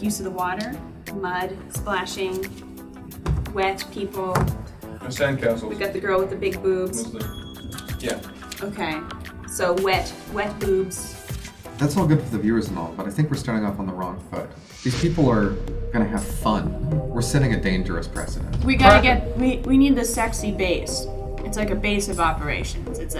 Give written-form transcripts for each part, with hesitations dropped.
use of the water, mud, splashing, wet people. Sandcastles. We got the girl with the big boobs. Yeah. Okay, so wet boobs. That's all good for the viewers and all, but I think we're starting off on the wrong foot. These people are gonna have fun. We're setting a dangerous precedent. We gotta get, we need the sexy base. It's like a base of operations. It's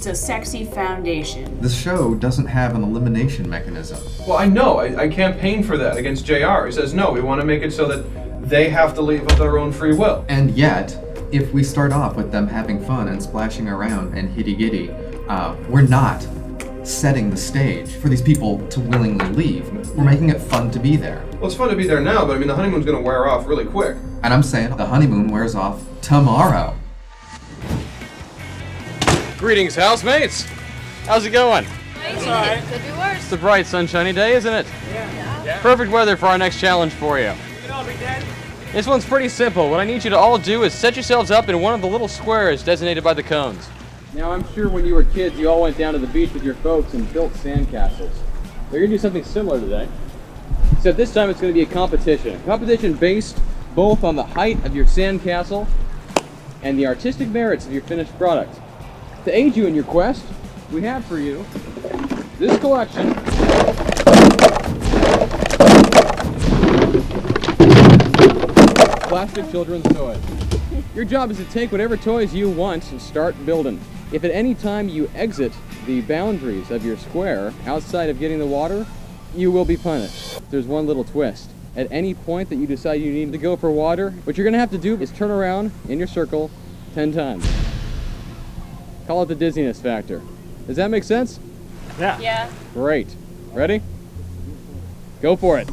a sexy foundation. The show doesn't have an elimination mechanism. Well, I know. I campaigned for that against JR. He says, no, we want to make it so that they have to leave of their own free will. And yet, if we start off with them having fun and splashing around and hitty-giddy, we're not setting the stage for these people to willingly leave. We're making it fun to be there. Well, it's fun to be there now, but I mean, the honeymoon's going to wear off really quick. And I'm saying the honeymoon wears off tomorrow. Greetings, housemates. How's it going? It's alright. Could be worse. It's a bright, sunshiny day, isn't it? Yeah. Perfect weather for our next challenge for you. I'll be dead. This one's pretty simple. What I need you to all do is set yourselves up in one of the little squares designated by the cones. Now, I'm sure when you were kids, you all went down to the beach with your folks and built sandcastles. We're going to do something similar today. Except this time it's going to be a competition. A competition based both on the height of your sandcastle and the artistic merits of your finished product. To aid you in your quest, we have for you this collection plastic children's toys. Your job is to take whatever toys you want and start building. If at any time you exit the boundaries of your square outside of getting the water, you will be punished. There's one little twist. At any point that you decide you need to go for water, what you're going to have to do is turn around in your circle 10 times. Call it the dizziness factor. Does that make sense? Yeah. Yeah. Great. Ready? Go for it.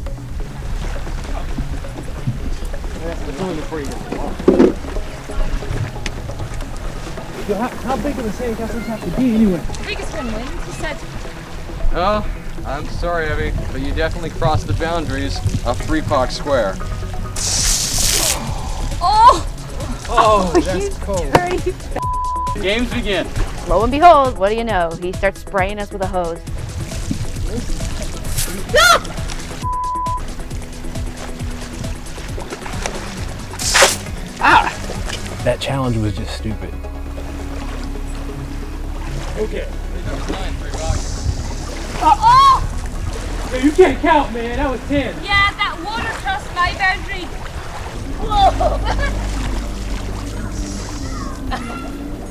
How big of a sandcastles have to be anyway? The biggest one wins, you said. Oh, I'm sorry, Evie, but you definitely crossed the boundaries of 3-Pock Square. Oh, that's cold. Games begin. Lo and behold, what do you know? He starts spraying us with a hose. That challenge was just stupid. Okay. Oh! Man, you can't count, man. That was 10. Yeah, that water crossed my boundary. Whoa!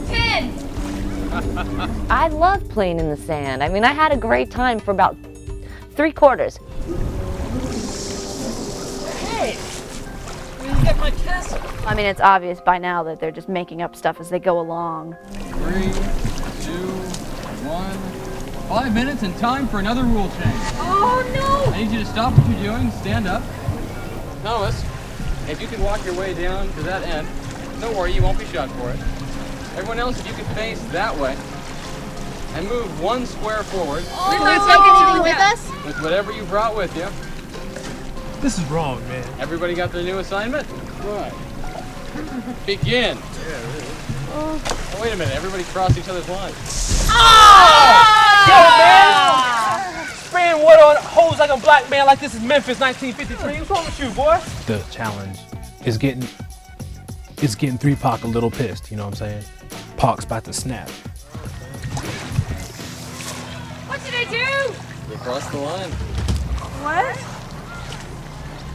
10! I love playing in the sand. I mean, I had a great time for about 3/4. Hey! Where you get my castle? I mean, it's obvious by now that they're just making up stuff as they go along. 3, 2, 1. 5 minutes and time for another rule change. Oh no! I need you to stop what you're doing, stand up. Thomas, if you can walk your way down to that end, don't worry, you won't be shot for it. Everyone else, if you can face that way and move 1 square forward. We're not taking anything with us? With whatever you brought with you. This is wrong, man. Everybody got their new assignment? Right. Begin. Oh, wait a minute, everybody crossed each other's lines. Yo, man! Spraying water on hoes like a black man like this is Memphis 1953. What's wrong with you, boy? The challenge is getting 3-Pock a little pissed, you know what I'm saying? Pac's about to snap. What did I do? You crossed the line. What?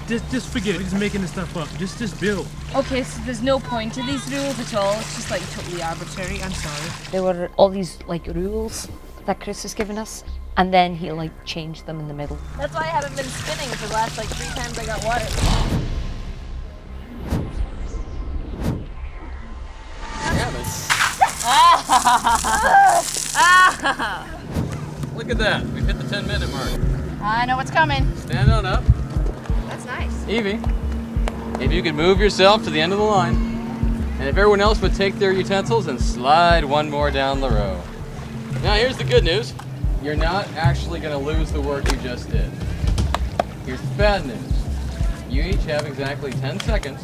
Just forget it. We're just making this stuff up. Just build. Okay, so there's no point to these rules at all. It's just like totally arbitrary. I'm sorry. There were all these like rules that Chris has given us, and then he like changed them in the middle. That's why I haven't been spinning for the last like 3 times I got water. Look at that, we've hit the 10-minute mark. I know what's coming. Stand on up. That's nice. Evie, if you could move yourself to the end of the line, and if everyone else would take their utensils and slide 1 more down the row. Now here's the good news. You're not actually going to lose the work you just did. Here's the bad news. You each have exactly 10 seconds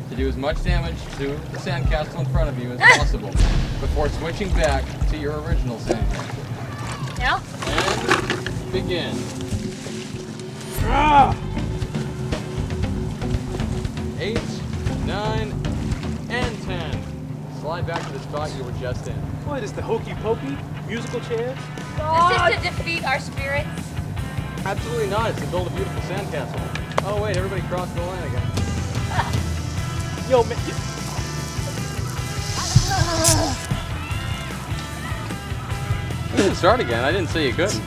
to do as much damage to the sandcastle in front of you as possible before switching back to your original sandcastle. Now? And begin. 8, 9, and 10. Slide back to the spot you were just in. What is the hokey pokey musical chair? Is this to defeat our spirits? Absolutely not. It's to build a beautiful sandcastle. Oh wait, everybody crossed the line again. Yo, man. You can start again. I didn't say you couldn't.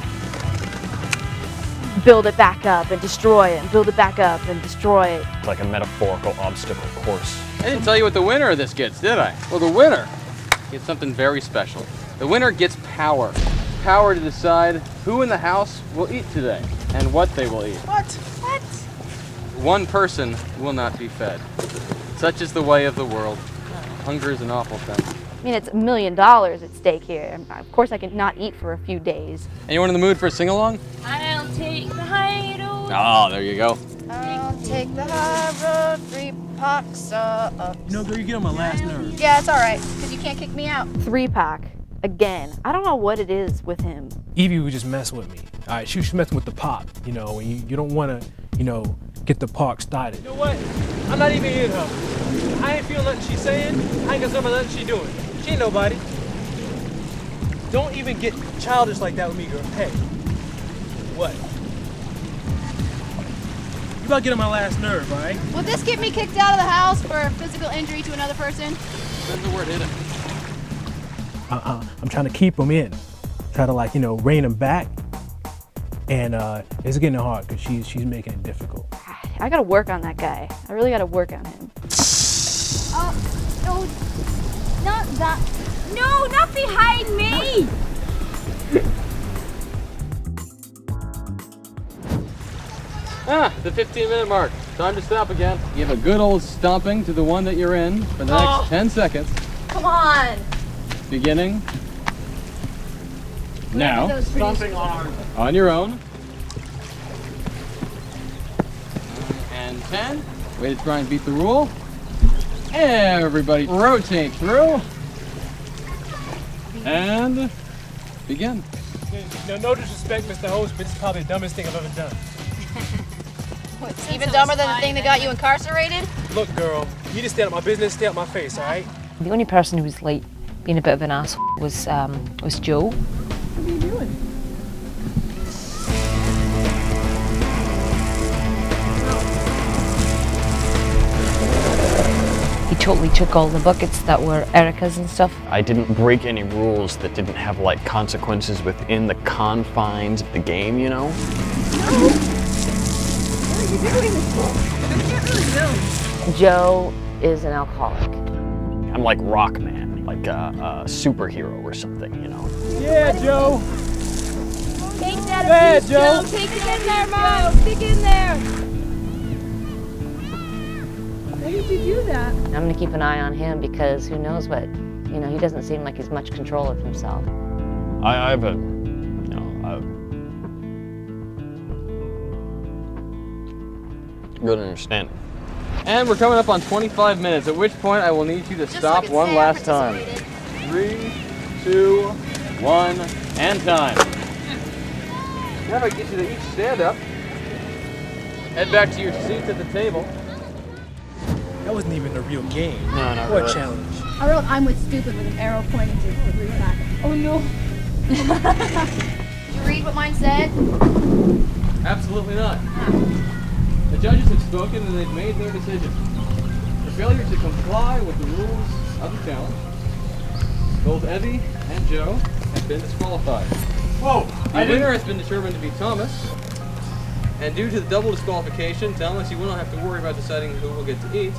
Build it back up and destroy it, and build it back up and destroy it. It's like a metaphorical obstacle course. I didn't tell you what the winner of this gets, did I? Well, the winner gets something very special. The winner gets power. Power to decide who in the house will eat today and what they will eat. What? What? One person will not be fed. Such is the way of the world. Hunger is an awful thing. I mean, it's $1 million at stake here. And of course, I can not eat for a few days. Anyone in the mood for a sing-along? I'll take the high road. Oh, there you go. I'll take the high road, 3 packs up. You know, girl, you get on my last nerve. Yeah, it's all right, because you can't kick me out. 3-pack. Again. I don't know what it is with him. Evie would just mess with me. All right, she was messing with the pop, you know, and you don't want to, you know, get the park started. You know what? I'm not even in her. I ain't feel nothing she's saying. I ain't concerned about nothing she doing. She ain't nobody. Don't even get childish like that with me, girl. Hey, what? You about to get on my last nerve, all right? Will this get me kicked out of the house for physical injury to another person? That's the word, hit it. I'm trying to keep him in. Try to, like, you know, rein him back. And it's getting hard because she's making it difficult. I gotta work on that guy. I really gotta work on him. No, not that. No, not behind me! The 15-minute mark. Time to stop again. Give a good old stomping to the one that you're in for the next 10 seconds. Come on. Beginning now. Stomping hard. On your own. And 10. Way to try and beat the rule. Everybody rotate through. And begin. No disrespect, Mr. Host, but it's probably the dumbest thing I've ever done. What's even dumber than the thing that got you incarcerated? Look, girl, you just stay out of my business, stay out my face, all right? The only person who was like being a bit of an ass was Joe. What are you doing? He totally took all the buckets that were Erica's and stuff. I didn't break any rules that didn't have like consequences within the confines of the game, you know? Joe is an alcoholic. I'm like Rockman, like a superhero or something, you know? Yeah, Joe. Take that Yeah, abuse, Joe. Take it in there, Mom. Stick in there. Why did you do that? I'm gonna keep an eye on him because who knows what, you know, he doesn't seem like he's much control of himself. I have a, you know, good understanding. And we're coming up on 25 minutes, at which point I will need you to stop like one Sam last time. 3, 2, 1, and time. Now if I get you to each stand up, head back to your seats at the table. That wasn't even a real game. No, not What really. challenge? I wrote I'm with stupid with an arrow pointing to the green back. Oh no. Did you read what mine said? Absolutely not. The judges have spoken and they've made their decision. For failure to comply with the rules of the challenge, both Evie and Joe have been disqualified. Whoa! The winner has been determined to be Thomas, and due to the double disqualification, Thomas, you will not have to worry about deciding who will get to eat,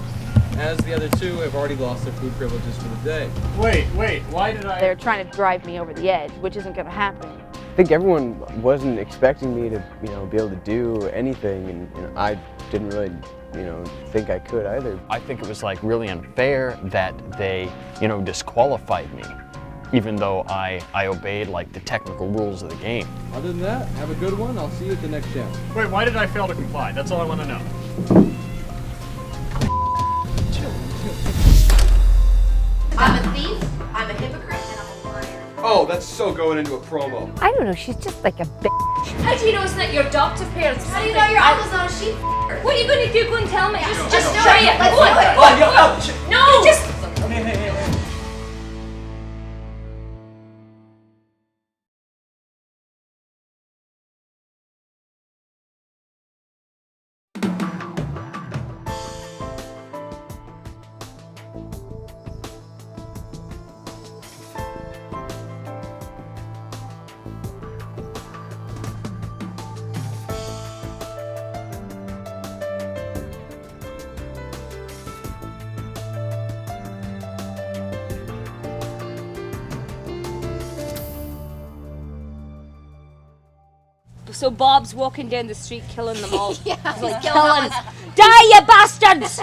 as the other two have already lost their food privileges for the day. Wait, why did I... They're trying to drive me over the edge, which isn't gonna happen. I think everyone wasn't expecting me to, you know, be able to do anything, and you know, I didn't really, you know, think I could either. I think it was like really unfair that they, you know, disqualified me, even though I obeyed like the technical rules of the game. Other than that, have a good one. I'll see you at the next challenge. Wait, why did I fail to comply? That's all I want to know. I'm a thief, I'm a hypocrite, and I'm a liar. Oh, Oh, that's so going into a promo. I don't know, she's just like a bitch. How do you know it's not your adoptive parents? How do you know your uncle's not a sheep? What are you going to do? Go and tell me. Just do try it. it. Let's Go on. do it. Go on. No. Just. Hey. So Bob's walking down the street killing them all. Yeah, He's like, he's kill killing them. Die, you bastards!